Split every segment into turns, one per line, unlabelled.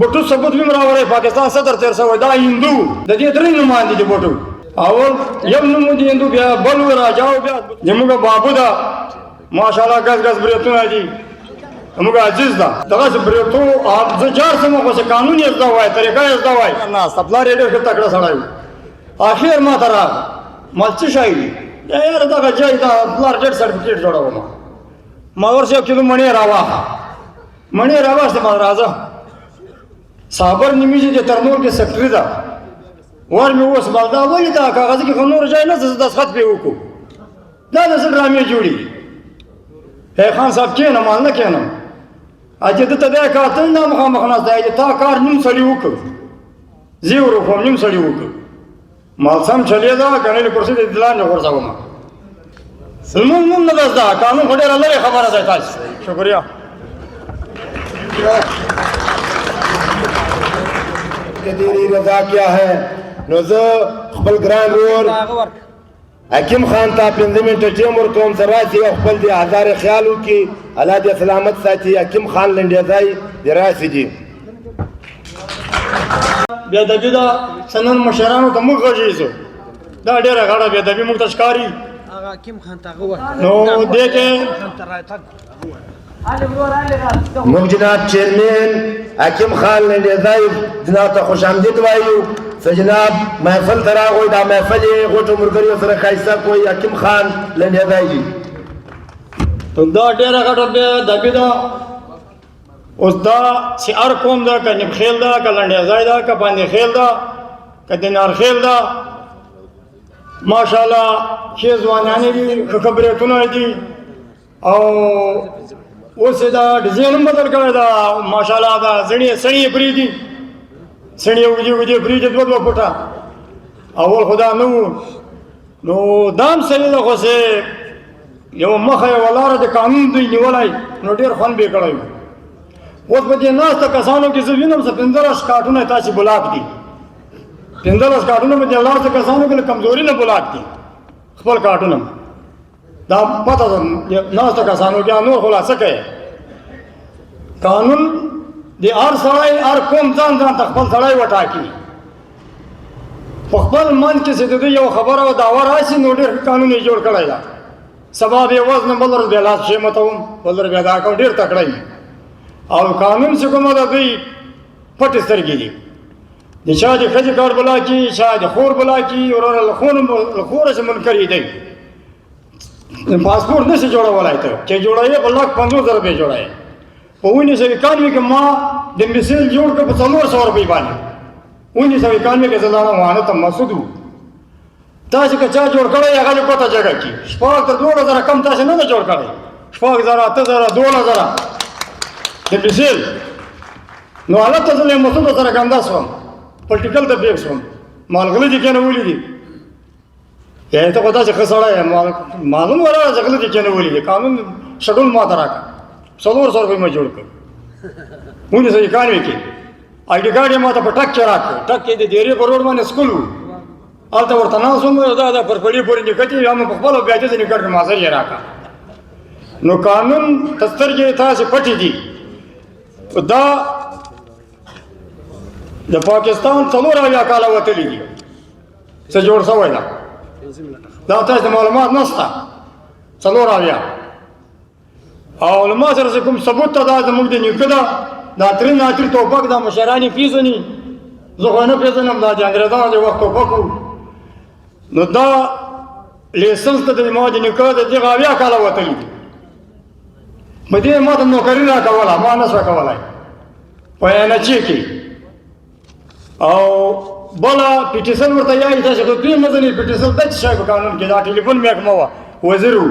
بټو ثبوت به راوړی پاکستان صدر تیر شوی دا هندو د دې درې نوماندې دي بټو اول یو نوم د هندو بیا بل راجاو بیا زموږ بابو دا ماشاءالله ګز ګز بریتونه دي زموږ عزیز دا دغه بریتو زه جار سم خو چې قانون یې زده وای طریقه یې زده وای نه سپلار یې ډېر ښه تکړه سړی اخر ما ته راغی ما څه شی دي یاره دغه ځای دا پلار ډېر سرټیفیکېټ جوړوم ما ورسې یو کیلو مڼې راواخه مڼې راواخېستې ما راځه صابر نومیږي د ترنور کې سکرټري ده ور مې اوس ما دا ولې دا کاغذ کې خو نور ځای نه زه دستخط پرې وکړو دا د څه ډرامې جوړي ای خان صاحب کښېنم مال نه کښېنم چې ده ته دی کار ته نه مخامخ ناست دی تا کار نیم سړي وکړ زه یې ورکوم نیم سړي وکړ مال سم چلېده کنه له کرسۍ د دلان نه غورځوم لمونځ مونږ نه ده زده قانون خو ډېره لرې خبره ده تاسو شکریه
کدیری رضا کیا ہے نو زه خپل ګران ورور حکیم خان ته 5 منټه ټیم ورکوم زه راسي او خپل د هزار خیال وکړي الله دې سلامت ساتي حکیم خان لنډیځی د راسي دي
بېادبي ده سنن مشرانو ته موږ غږېږو دا ډېره غاړه بېادبي موږ ته ښکاري نو دې کې
موږ جناب چیرمین حکیم خان لنډیځی جناب ته خوش آمدید وایو څه جناب محفل ته راغوی دا محفل یې غوټو ملګریو سره ښایسته کوي حکیم خان لنډیځی جي
دا ډېره غټه بېادبي ده اوس دا چې هر قوم ده که نبخیل ده که لنډیځی ده که باندې خیل ده که دینارخیل ده ماشاءالله ښې ځوانانې دي ښه خبرېتونه دي او اوس یې دا ډیزاین هم بدل کړی ده ماشاءالله دا زړې سړي یې پرېږدي سړي اوږدې اوږدې پرېږدي 2 فوټه اول خو دا نه وو نو دا هم صحیح ده خو چې یو مخه یوه لاره د قانون دوی نیولی نو ډېر خوند به یې کړی وي اوس په دې ناسته کسانو کې زه وینم څه 15 کارټونه تاسې بلاک دي 15 کارټونه په دې ناسته کسانو کې له کمزوري نه بلاک دي خپل کارټونه دا پته ده ناسته کسانو کې نور خلاصه کوي قانون د هر سړی هر قوم ځان ځان ته خپل سړی وټاکي په خپل منځ کې چې د دوی یو خبره او دعوه راشي نو ډېر قانون یې جوړ کړی ده سبا بې وزنه بل ورځ بیا لاس پښې ماتوم بل ورځ بیا دا کوم ډېر تکړه وي او قانون چې کومه ده دوی پټې سترګې دي د چا د ښځې کار بلا کي چا د خور بلا کي وروره له خوره چې منکر دی پاسپورټ نشي جوړولی ته چې جوړوې په 50,000 روپۍ جوړوې په 1991 کې ما د مثل جوړ کړ په 400 روپۍ باندې 1991 کې زه لاړم وانه ته مسعود و تاسې که چا جوړ کړی هغه د کوټه جګه کې 2000 کم تاسې نه ده جوړ کړی 8000 8000 2000 د مثل نو هلته زه له مسعود سره ګنده شوم پلټیکل ته بیک شوم مالغلي دي کنه ولې دي یا ته خو داسې ښه سړی یم معلوم ولا چې غله دي کنه ولې دي قانون شډول ما ته راکړه 400 روپۍ مې جوړ کړ 1991 کې آی ډي کارډ یې ما ته په ټک کې راکړ ټک کې د ډېرې په روډ باندې سکول و هلته ورته ناست وم دا پر پړي پورې نکتې یا مې په خپله بیا دې نکړ کړ مازر یې راکړه نو قانون ته سترګې تاسې پټې دي دا د پاکستان 4 کاله وتلي دي څه جوړ شوی ده دا تاسو د معلومات نشته 4 او له ما سره کوم ثبوت ته دا زموږ د نیکه ده دا ترې ناترې ټوپک دا مشران یې پېژني زه خو نه پېژنم دا د انګرېزانو د وخت ټوپک و نو دا لیسنس ته د ما د نیکه د دغه 80 کاله وتلي دي په دې ما ته نوکري راکوله ما نه شوه کولی په انچې کې او بله پیټیسن ورته یایي تاسې خو پرېمځنې پیټیسن دا څه شی په قانون کې دا ټلیفون محکمه وه وزیر و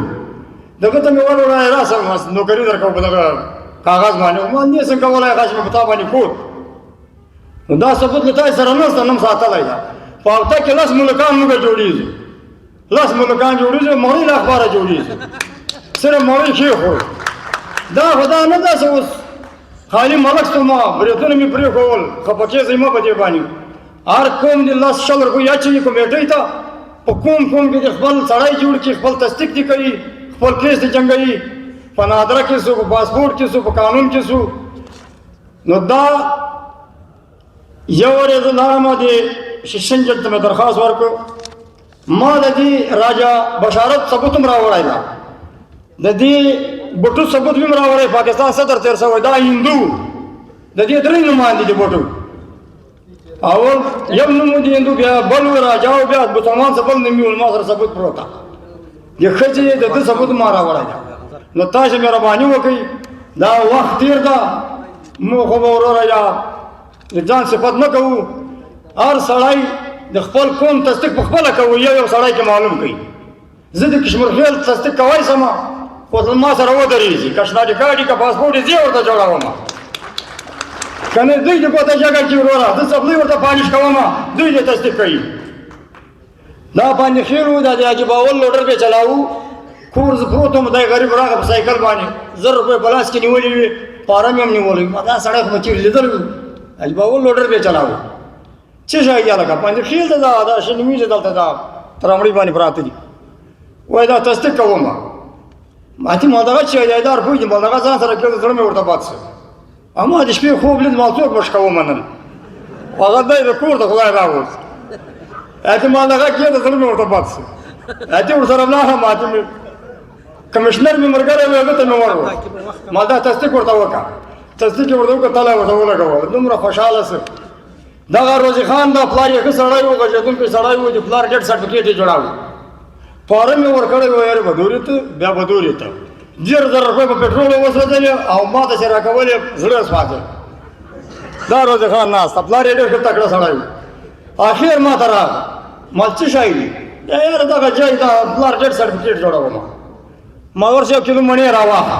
دغه ته مې وروړی راسه نوکري درکوم په دغه کاغذ باندې ما نه شم کولی هغه چې مې په تا باندې کود نو دا ثبوت له تاسې سره نشته نه م ساتلی ده په هفته کې 10 ملکان موږ جوړېږو 10 ملکان جوړېږو مړی له اخباره جوړېږو صرف مړی کېښود دا خو دا نه ده چې اوس خالي ملک شومه برېتونه مې پرېښول خفه کېږئ مه په دې باندې هر قوم د 10 روپۍ اچوي کمیټۍ ته په کوم کې د خپل سړی جوړ کړي خپل تصدیق دي کوي خپل کیس دي جنګوي په نادره کې شو په پاسپورټ کې شو په قانون کې شو نو دا یو ورځ لاړم د ششنجل ته مې درخواست ورکړ ما د دې راجا بشارت ثبوت هم راوړی ده د دې بوټو ثبوت هم راوړی پاکستان صدر تېر شوی دا هندو د دې درې نمایندې دي بوټو اول یو نوم د هندو بیا بل راجا او بیا مسلمان څه بل نوم ما سره ثبوت پروت ده د ښځې د ده ثبوت ما راوړی ده نو تاسو مهرباني وکړئ دا وخت تېر ده موږ خو به وروره یا د ځان صفت نه کوو هر سړی د خپل قوم تصدیق په خپله کوي یو سړی کې معلوم کوي زه د کشمیر خیل تصدیق کوی سم خو ما سره ودرېږي که شناخت کارت که پاسپورټ یې زه ورته جوړوم که نه دوی د کوته جګړه کې وروره زه څپلۍ ورته پالش کوم دوی دې تصدیق کوي دا باندې خیر و دا د حاجي باول لوډر به چلاوو کور زه پروت وم دی غریب راغی په سایکل باندې 1000 روپۍ په لاس کې نیولې وې پاره مې هم نیولی ما دا سړی خو مې چېرې لیدلی وي حاجي باول لوډر به چلاوو څه شی یا لکه باندې خیل ته دا شنمیزې دلته دا ترامړۍ باندې پراته دي وایي دا تصدیق کوم ماتې ما دغه چې ایدار پوه دي ما دغه ځان سره کېږي زړه مې ورته باد شو اما د شپې خوب لید ما څوک مشکه ومنل هغه دی د کور ته خدای راوست اتې ما دغه کېږي زړه مې ورته باد شو اتې ورسره ولاړم ماتې مې کمشنر مې ملګری و هغه ته مې ور ما دا تصدیق ورته وکړه تصدیق یې ورته وکړه تله ورته ولګوله دومره خوشحاله شو دغه روزي خان دا پلار یې ښه سړی و غږېدونکی سړی و د پلار ډېډ سرټیفکېټ یې جوړاوه پاره مې ورکړی و یارې بدورې ته بیا بدورې ته 1000 روپۍ په پټرول وسوځلې او ما ته چې راکولې زړه سوځل دا روزي خان ناسته پلار یې ډېر ښه تکړه سړی و اخر ما ته راغی ما څه شی دي یاره دغه ځای دا پلار ډېډ سرټیفکېټ جوړوم ما ورسې 1 کیلو مڼې راواخه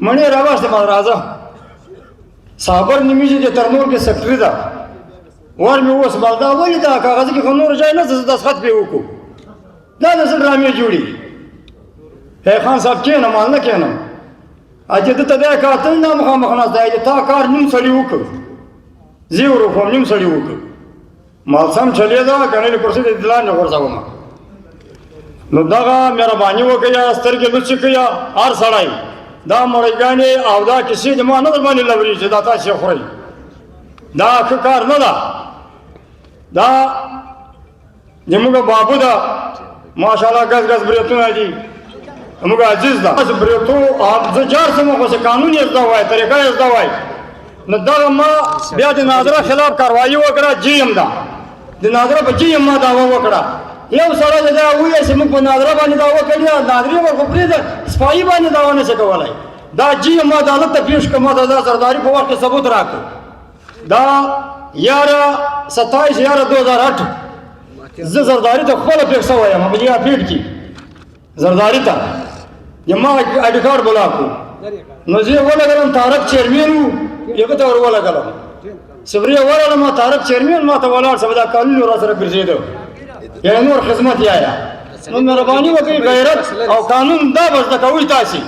مڼې راواخېستې ما راځه صابر نومیږي د ترنور کې سکرټري ده ور مې اوس بل دا ولې دا کاغذ کې خو نور ځای نه زه دستخط پرې وکړو دا د څه ډرامې جوړي ای خان صاحب کښېنم مال نه کښېنم چې ده ته دی کار ته نه مخامخ ناست دی چې تا کار نیم سړي وکړ زه یې ورخوم نیم سړي وکړ مال سم چلېده که نه د کرسۍ د دلان نه غورځوم نو دغه مهرباني وکړه سترګې لوڅې کړه هر سړی دا مړیګانې او دا کیسې د ما نه در باندې لوري چې دا تاسې خورئ دا ښه کار نه ده دا زموږ بابو ده ماشاءالله ګز ګز بریتونه دي زموږ عزیز ده بریتو زه جار سم خو چې قانون یې زده وای طریقه یې زده وای نو دغه ما بیا د ناظره خلاف کاروایي وکړه جیم ده د ناظره په جیم ما دعوه وکړه یو سړی دا وویل چې موږ په ناظره باندې دعوه کړې ده ناظرې ور خو پرېږده سپایي باندې دعوه نه شي کولی دا جیم ما عدالت ته پېښ کړه ما ته دا زرداري په وخت کې ثبوت راکړو دا 11/27/2008 زه زرداري ته خپله پېښ شوی یم په دې اپډېټ کې زرداري ته ما آی ډي کارډ بلاک کړو نو زه یې ولګلم طارق چیرمین و هغه ته ور ولګلم صبري یې ورغلم طارق چیرمین ما ته ولاړ شه دا قانون را سره ګرځېده یا نور خدمت یې آیا نو مهرباني وکړئ غیرت او قانون دا به زده کوئ تاسې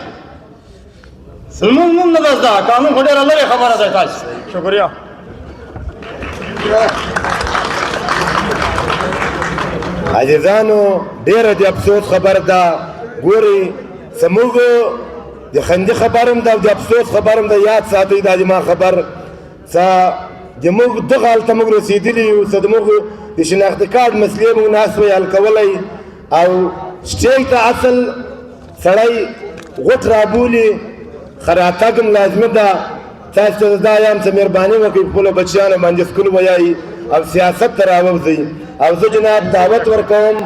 لمونځ مونږ نه ده زده قانون خو ډېره لرې خبره ده تاسې شکریه
عزیزانو ډېره د افسوس خبر ده ګورئ زموږ د خندي خبر هم ده او د افسوس خبر هم ده یاد ساتئ دا زما خبر څه زموږ دغه حال ته موږ رسېدلي یو څه زموږ د شناخت کارت مسلې موږ ناست وی حل کولی او سټیج ته اصل سړی غوټ رابولي ښه راتګ هم لازمي ده تاسو ته دا یم څه مهرباني وکړئ خپلو بچیانو باندې سکول ویایي او سیاست ته راووځئ او زه جناب دعوت ورکوم